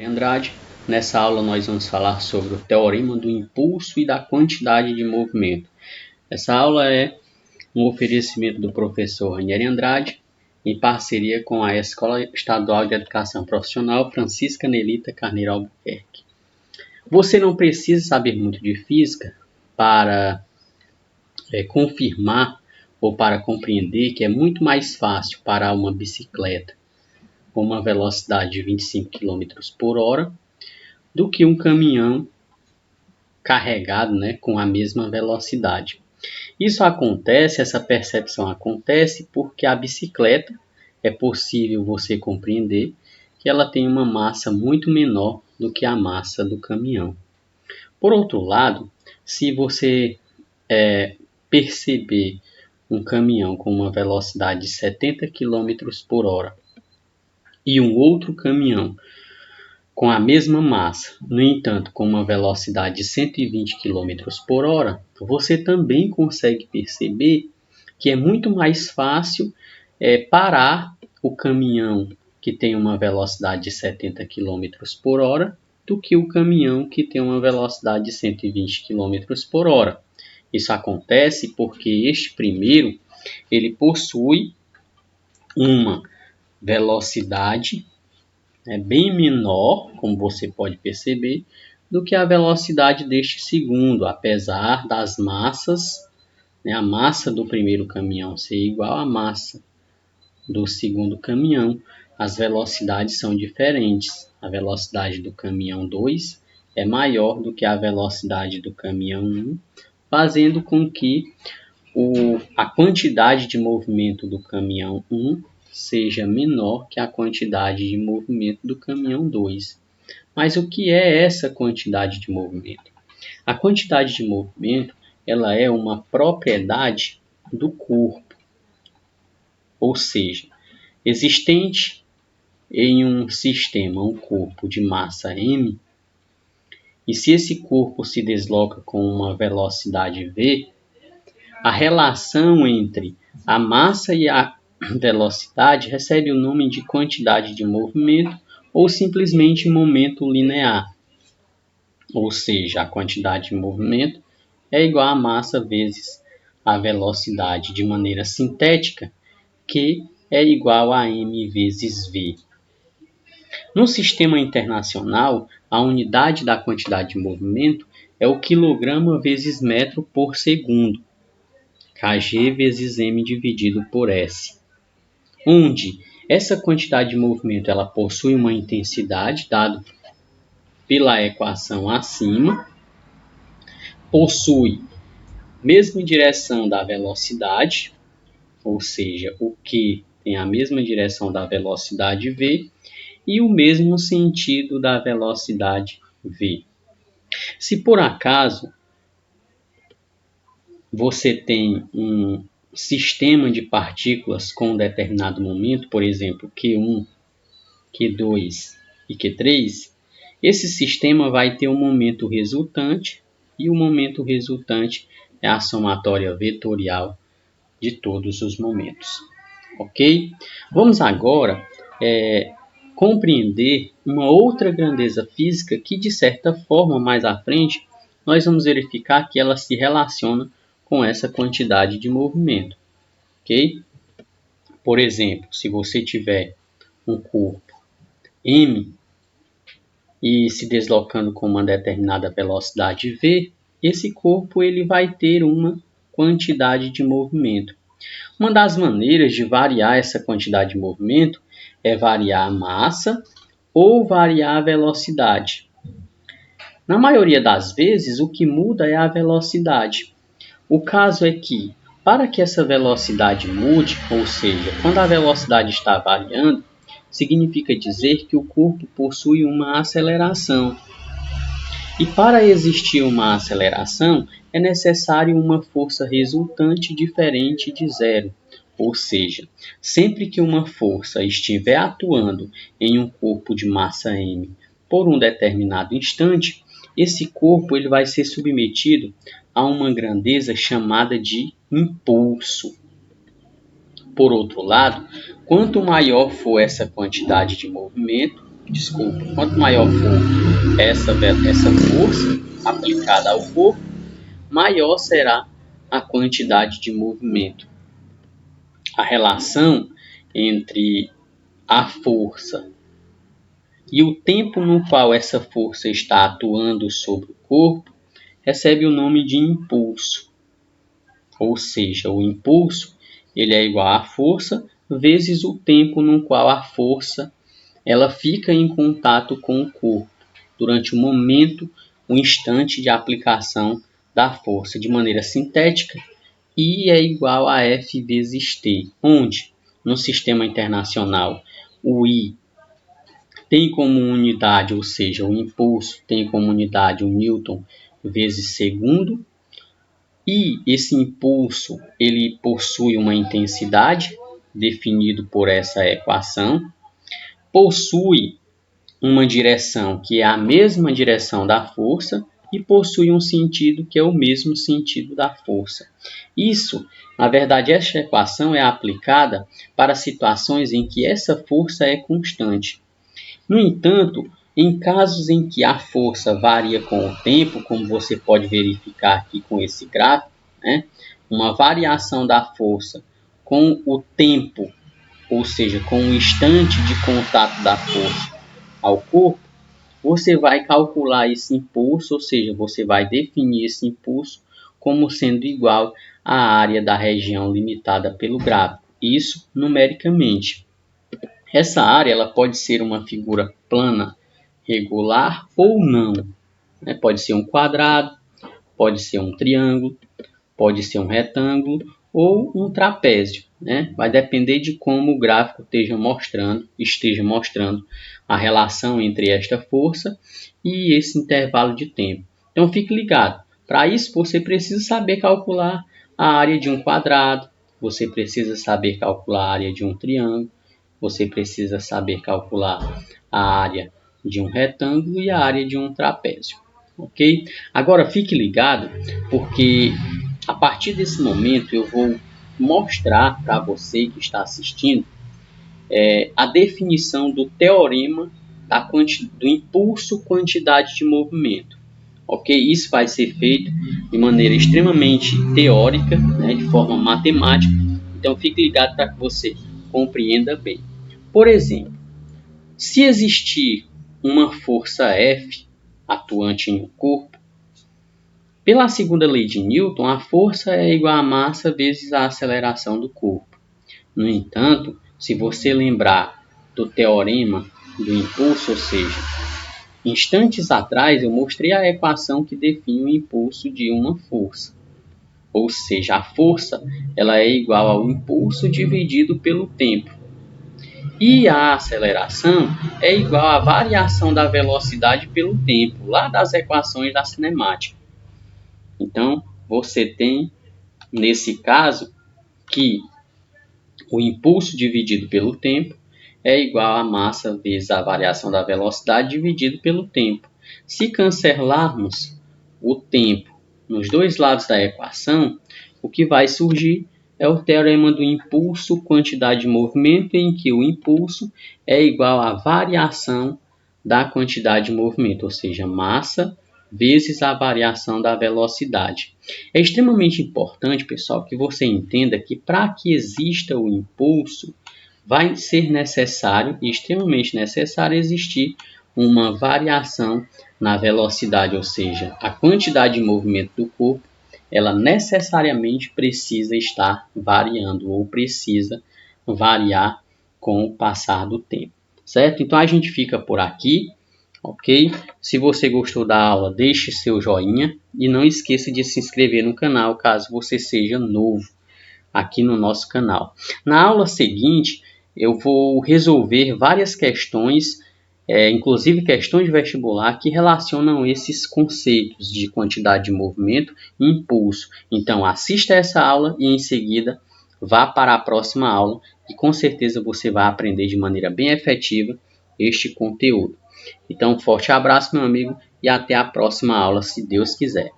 Andrade. Nessa aula nós vamos falar sobre o teorema do impulso e da quantidade de movimento. Essa aula é um oferecimento do professor Ranieri Andrade, em parceria com a Escola Estadual de Educação Profissional Francisca Nelita Carneiro Albuquerque. Você não precisa saber muito de física para confirmar ou para compreender que é muito mais fácil parar uma bicicleta com uma velocidade de 25 km por hora do que um caminhão carregado, com a mesma velocidade. Isso acontece, essa percepção acontece porque a bicicleta, é possível você compreender que ela tem uma massa muito menor do que a massa do caminhão. Por outro lado, se você perceber um caminhão com uma velocidade de 70 km por hora e um outro caminhão com a mesma massa, no entanto, com uma velocidade de 120 km por hora, você também consegue perceber que é muito mais fácil parar o caminhão que tem uma velocidade de 70 km por hora do que o caminhão que tem uma velocidade de 120 km por hora. Isso acontece porque este primeiro ele possui uma velocidade bem menor, como você pode perceber, do que a velocidade deste segundo, apesar das massas, a massa do primeiro caminhão ser igual à massa do segundo caminhão, as velocidades são diferentes. A velocidade do caminhão 2 é maior do que a velocidade do caminhão 1, fazendo com que a quantidade de movimento do caminhão 1 seja menor que a quantidade de movimento do caminhão 2. Mas o que é essa quantidade de movimento? A quantidade de movimento ela é uma propriedade do corpo, ou seja, existente em um sistema um corpo de massa m, e se esse corpo se desloca com uma velocidade v, a relação entre a massa e a velocidade recebe o nome de quantidade de movimento ou simplesmente momento linear. Ou seja, a quantidade de movimento é igual à massa vezes a velocidade de maneira sintética, que é igual a m vezes v. No sistema internacional, a unidade da quantidade de movimento é o quilograma vezes metro por segundo, kg vezes m dividido por s, onde essa quantidade de movimento ela possui uma intensidade, dado pela equação acima, possui mesma direção da velocidade, ou seja, o Q tem a mesma direção da velocidade v e o mesmo sentido da velocidade v. Se por acaso você tem um sistema de partículas com um determinado momento, por exemplo, Q1, Q2 e Q3, esse sistema vai ter um momento resultante e o momento resultante é a somatória vetorial de todos os momentos. Ok? Vamos agora compreender uma outra grandeza física que, de certa forma, mais à frente, nós vamos verificar que ela se relaciona com essa quantidade de movimento. Ok? Por exemplo, se você tiver um corpo m e se deslocando com uma determinada velocidade v, esse corpo ele vai ter uma quantidade de movimento. Uma das maneiras de variar essa quantidade de movimento é variar a massa ou variar a velocidade. Na maioria das vezes, o que muda é a velocidade. O caso é que, para que essa velocidade mude, ou seja, quando a velocidade está variando, significa dizer que o corpo possui uma aceleração. E para existir uma aceleração, é necessário uma força resultante diferente de zero. Ou seja, sempre que uma força estiver atuando em um corpo de massa m por um determinado instante, esse corpo ele vai ser submetido a uma grandeza chamada de impulso. Por outro lado, quanto maior for essa quantidade de movimento, quanto maior for essa força aplicada ao corpo, maior será a quantidade de movimento. A relação entre a força e o tempo no qual essa força está atuando sobre o corpo recebe o nome de impulso. Ou seja, o impulso ele é igual à força vezes o tempo no qual a força ela fica em contato com o corpo durante o momento, o instante de aplicação da força de maneira sintética. I é igual a F vezes T, onde no sistema internacional o I tem como unidade, ou seja, o impulso tem como unidade o Newton vezes segundo, e esse impulso ele possui uma intensidade definido por essa equação, possui uma direção que é a mesma direção da força e possui um sentido que é o mesmo sentido da força. Isso, na verdade, esta equação é aplicada para situações em que essa força é constante. No entanto, em casos em que a força varia com o tempo, como você pode verificar aqui com esse gráfico, né? Uma variação da força com o tempo, ou seja, com o instante de contato da força ao corpo, você vai calcular esse impulso, ou seja, você vai definir esse impulso como sendo igual à área da região limitada pelo gráfico, isso numericamente. Essa área ela pode ser uma figura plana, regular ou não. Pode ser um quadrado, pode ser um triângulo, pode ser um retângulo ou um trapézio. Vai depender de como o gráfico esteja mostrando a relação entre esta força e esse intervalo de tempo. Então fique ligado. Para isso você precisa saber calcular a área de um quadrado, você precisa saber calcular a área de um triângulo, você precisa saber calcular a área de um retângulo e a área de um trapézio. Ok? Agora fique ligado, porque a partir desse momento eu vou mostrar para você que está assistindo a definição do teorema do impulso quantidade de movimento. Ok? Isso vai ser feito de maneira extremamente teórica, de forma matemática. Então fique ligado para que você compreenda bem. Por exemplo, se existir uma força F atuante em um corpo, pela segunda lei de Newton, a força é igual à massa vezes a aceleração do corpo. No entanto, se você lembrar do teorema do impulso, ou seja, instantes atrás eu mostrei a equação que define o impulso de uma força. Ou seja, a força ela é igual ao impulso dividido pelo tempo. E a aceleração é igual à variação da velocidade pelo tempo, lá das equações da cinemática. Então, você tem, nesse caso, que o impulso dividido pelo tempo é igual à massa vezes a variação da velocidade dividido pelo tempo. Se cancelarmos o tempo nos dois lados da equação, o que vai surgir é o teorema do impulso quantidade de movimento, em que o impulso é igual à variação da quantidade de movimento, ou seja, massa vezes a variação da velocidade. É extremamente importante, pessoal, que você entenda que para que exista o impulso, vai ser necessário, e extremamente necessário, existir uma variação na velocidade, ou seja, a quantidade de movimento do corpo, ela necessariamente precisa estar variando, ou precisa variar com o passar do tempo, certo? Então a gente fica por aqui. Ok? Se você gostou da aula, deixe seu joinha e não esqueça de se inscrever no canal caso você seja novo aqui no nosso canal. Na aula seguinte, eu vou resolver várias questões, inclusive questões de vestibular, que relacionam esses conceitos de quantidade de movimento e impulso. Então, assista essa aula e em seguida vá para a próxima aula e com certeza você vai aprender de maneira bem efetiva este conteúdo. Então, um forte abraço, meu amigo, e até a próxima aula, se Deus quiser.